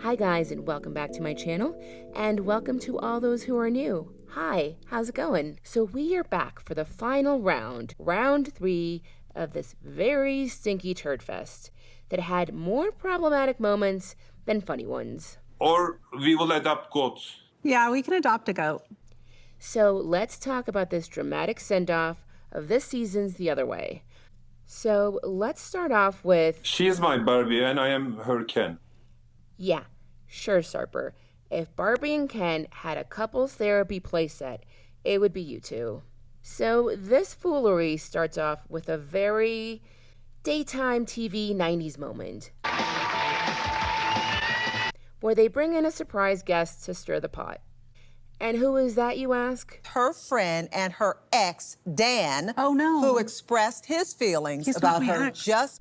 Hi guys, and welcome back to my channel, and welcome to all those who are new. Hi, how's it going? So we are back for the final round, round 3 of this very stinky turd fest that had more problematic moments than funny ones. Or we will adopt goats. Yeah, we can adopt a goat. So let's talk about this dramatic send-off of this season's The Other Way. So let's start off with... She is my Barbie and I am her Ken. Yeah, sure, Sarper. If Barbie and Ken had a couples therapy playset, it would be you two. So this foolery starts off with a very daytime TV 90s moment, where they bring in a surprise guest to stir the pot. And who is that, you ask? Her friend and her ex, Dan, Oh, no. who expressed his feelings He's not about my her ex. just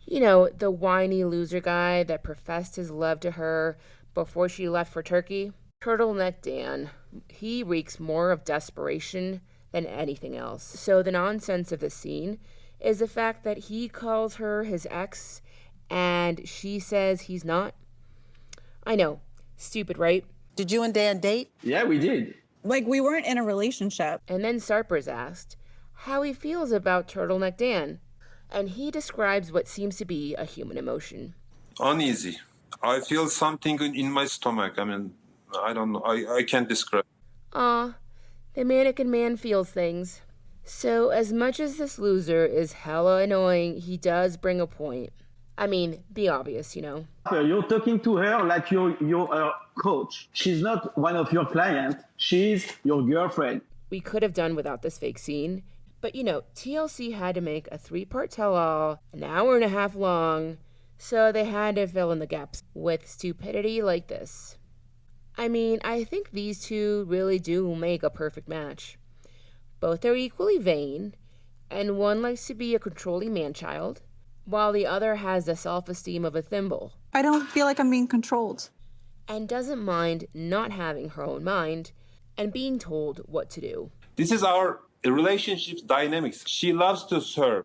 You know, the whiny loser guy that professed his love to her before she left for Turkey? Turtleneck Dan. He reeks more of desperation than anything else. So the nonsense of the scene is the fact that he calls her his ex and she says he's not. I know, stupid, right? Did you and Dan date? Yeah, we did. Like, we weren't in a relationship. And then Sarper's asked how he feels about Turtleneck Dan, and he describes what seems to be a human emotion. Uneasy. I feel something in my stomach. I mean, I don't know. I can't describe. Aw, the mannequin man feels things. So as much as this loser is hella annoying, he does bring a point. I mean, be obvious, you know. You're talking to her like you're coach. She's not one of your clients. She's your girlfriend. We could have done without this fake scene. But you know, TLC had to make a 3-part tell-all, an hour and a half long, so they had to fill in the gaps with stupidity like this. I mean, I think these two really do make a perfect match. Both are equally vain, and one likes to be a controlling man-child, while the other has the self-esteem of a thimble, I don't feel like I'm being controlled. and doesn't mind not having her own mind and being told what to do. This is our relationship dynamics. She loves to serve.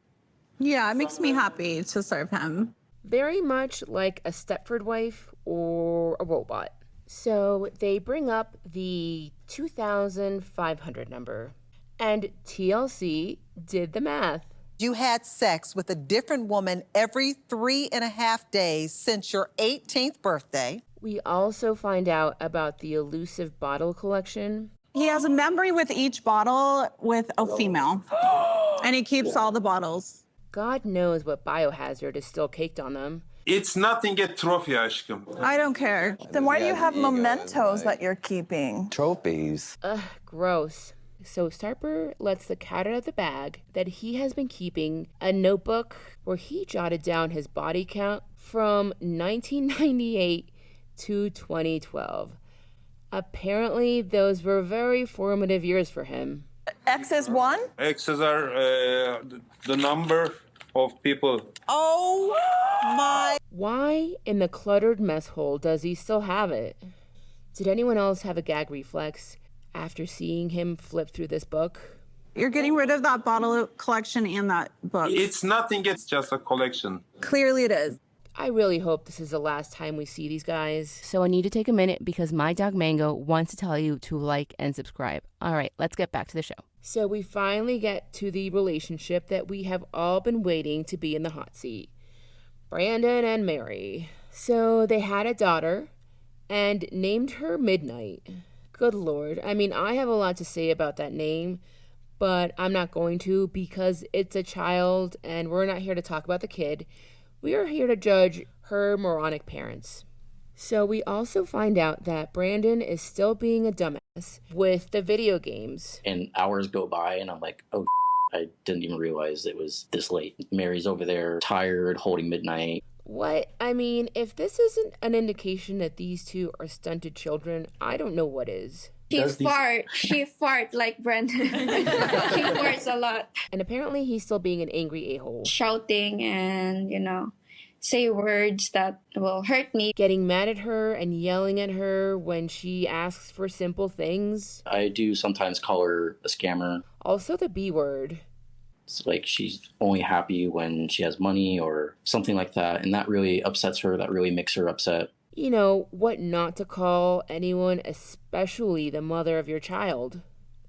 Yeah, it makes me happy to serve him. Very much like a Stepford wife or a robot. So they bring up the 2,500 number, and TLC did the math. You had sex with a different woman every 3.5 days since your 18th birthday. We also find out about the elusive bottle collection. He has a memory with each bottle with a female. And he keeps all the bottles. God knows what biohazard is still caked on them. It's nothing a trophy, aşkım. I don't care. Then why do you have mementos that you're keeping? Trophies. Ugh, gross. So Sarper lets the cat out of the bag that he has been keeping a notebook where he jotted down his body count from 1998 to 2012. Apparently, those were very formative years for him. X is one? Exes are the number of people. Oh my. Why in the cluttered mess hole does he still have it? Did anyone else have a gag reflex after seeing him flip through this book? You're getting rid of that bottle collection and that book. It's nothing, it's just a collection. Clearly it is. I really hope this is the last time we see these guys. So I need to take a minute because my dog Mango wants to tell you to like and subscribe. All right, let's get back to the show. So we finally get to the relationship that we have all been waiting to be in the hot seat. Brandon and Mary. So they had a daughter and named her Midnight. Good Lord. I mean, I have a lot to say about that name, but I'm not going to because it's a child and we're not here to talk about the kid. We are here to judge her moronic parents. So we also find out that Brandon is still being a dumbass with the video games. And hours go by and I'm like, oh, I didn't even realize it was this late. Mary's over there, tired, holding Midnight. What? I mean, if this isn't an indication that these two are stunted children, I don't know what is. She fart like Brandon. She farts a lot. And apparently he's still being an angry a-hole. Shouting and, say words that will hurt me. Getting mad at her and yelling at her when she asks for simple things. I do sometimes call her a scammer. Also the B word. It's like she's only happy when she has money or something like that. And that really upsets her. That really makes her upset. you know, what not to call anyone, especially the mother of your child.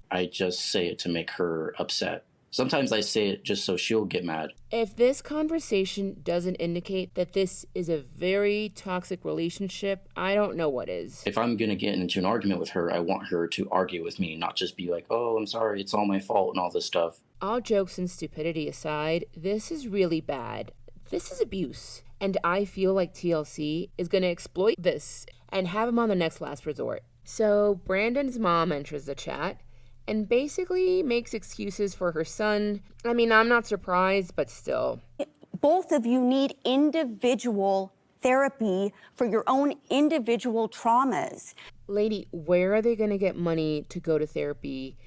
I just say it to make her upset. Sometimes I say it just so she'll get mad. If this conversation doesn't indicate that this is a very toxic relationship, I don't know what is. If I'm going to get into an argument with her, I want her to argue with me, not just be like, oh, I'm sorry, it's all my fault and all this stuff. All jokes and stupidity aside, this is really bad. This is abuse. And I feel like TLC is going to exploit this and have him on the next last resort. So Brandon's mom enters the chat and basically makes excuses for her son. I mean, I'm not surprised, but still. Both of you need individual therapy for your own individual traumas. Lady, where are they going to get money to go to therapy?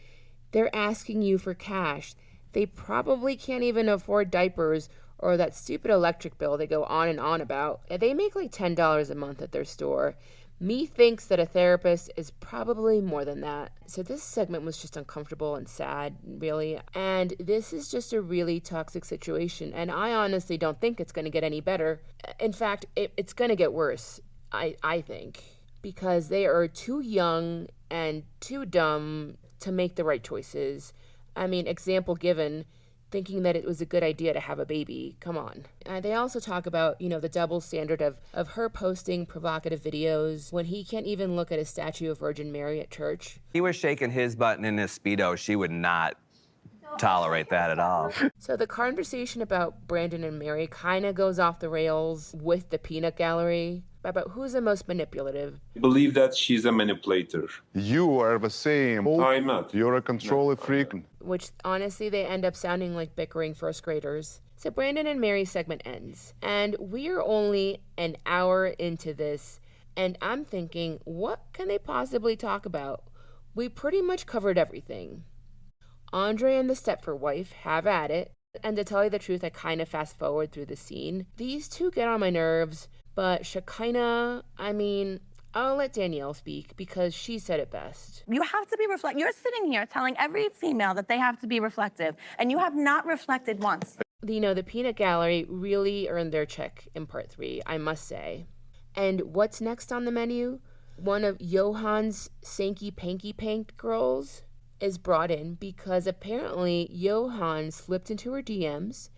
They're asking you for cash. They probably can't even afford diapers or that stupid electric bill they go on and on about. They make like $10 a month at their store. Me thinks that a therapist is probably more than that. So this segment was just uncomfortable and sad, really. And this is just a really toxic situation. And I honestly don't think it's going to get any better. In fact, it's going to get worse, I think. Because they are too young and too dumb to make the right choices. I mean, example given, thinking that it was a good idea to have a baby. Come on. They also talk about, you know, the double standard of her posting provocative videos when he can't even look at a statue of Virgin Mary at church. He was shaking his butt in his Speedo. She would not tolerate that at all. So the conversation about Brandon and Mary kind of goes off the rails with the peanut gallery about who's the most manipulative. I believe that she's a manipulator. You are the same. I'm not. You're a control freak. Which, honestly, they end up sounding like bickering first graders. So Brandon and Mary's segment ends. And we're only an hour into this. And I'm thinking, what can they possibly talk about? We pretty much covered everything. Andre and the Stepford wife have at it. And to tell you the truth, I kind of fast forward through the scene. These two get on my nerves. But Shakina, I mean, I'll let Danielle speak because she said it best. You have to be reflective. You're sitting here telling every female that they have to be reflective, and you have not reflected once. You know, the peanut gallery really earned their check in part 3, I must say. And what's next on the menu? One of Yohan's Sankey Panky Panked girls is brought in because apparently Yohan slipped into her DMs.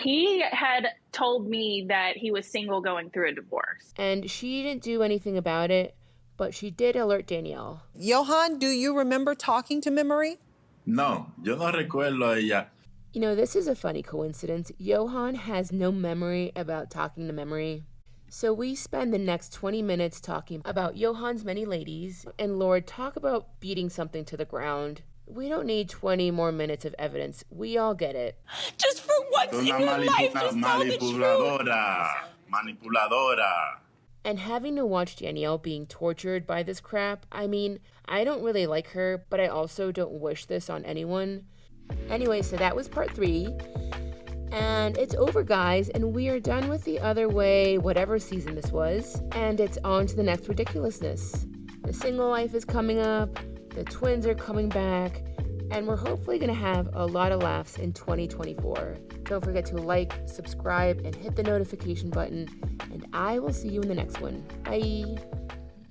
He had told me that he was single going through a divorce. And she didn't do anything about it, but she did alert Danielle. Yohan, do you remember talking to Memory? No, yo no recuerdo ella. You know, this is a funny coincidence. Yohan has no memory about talking to Memory. So we spend the next 20 minutes talking about Yohan's many ladies, and Lord, talk about beating something to the ground. We don't need 20 more minutes of evidence. We all get it. Just for once in your life, just tell the truth. Manipuladora. And having to watch Danielle being tortured by this crap, I mean, I don't really like her, but I also don't wish this on anyone. Anyway, so that was part 3. And it's over, guys, and we are done with the other way, whatever season this was. And it's on to the next ridiculousness. The single life is coming up, the twins are coming back, and we're hopefully going to have a lot of laughs in 2024. Don't forget to like, subscribe, and hit the notification button, and I will see you in the next one. Bye!